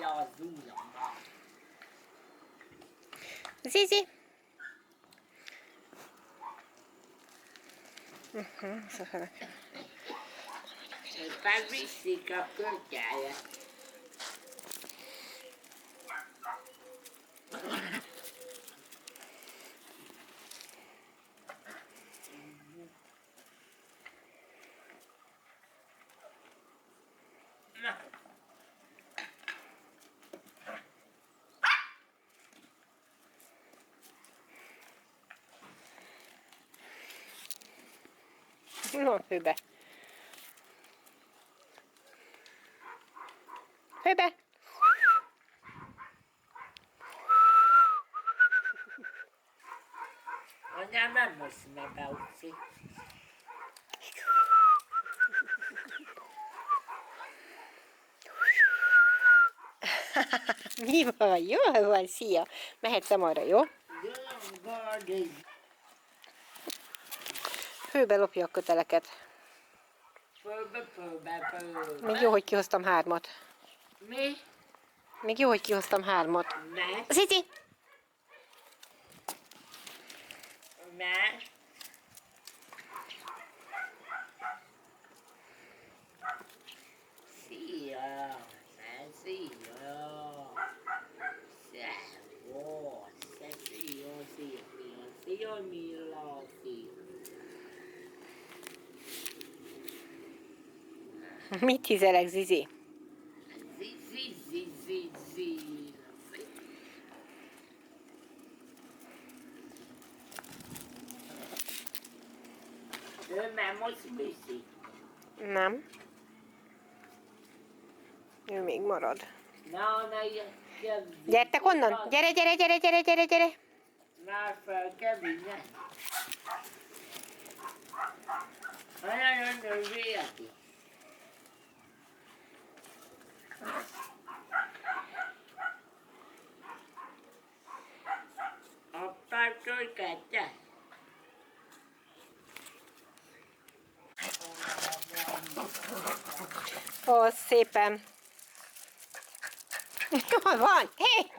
az ujjammal. Zizi. Éppen viszik a kötyáját. No, főbe. Főbe. Anyám nem most ne beúszik. Mi van? Jól van, szia. Mehetsz arra, jó? Főbe lopja a köteleket. Fölbe. Még jó, hogy kihoztam 3-at. Mi? Még jó, hogy kihoztam 3-at. Ne? Zizi! Ne? Szia! Szia! Szia, Milla! Mit hizelek, Zizi? Zizi. Ő már most viszi. Nem. Ő még marad. Na, Gyertek onnan! Gyere! Na, fel kell vinni. Olyan nővélyeti. Apár tölykette. Ó, szépen. Hol van? Hé!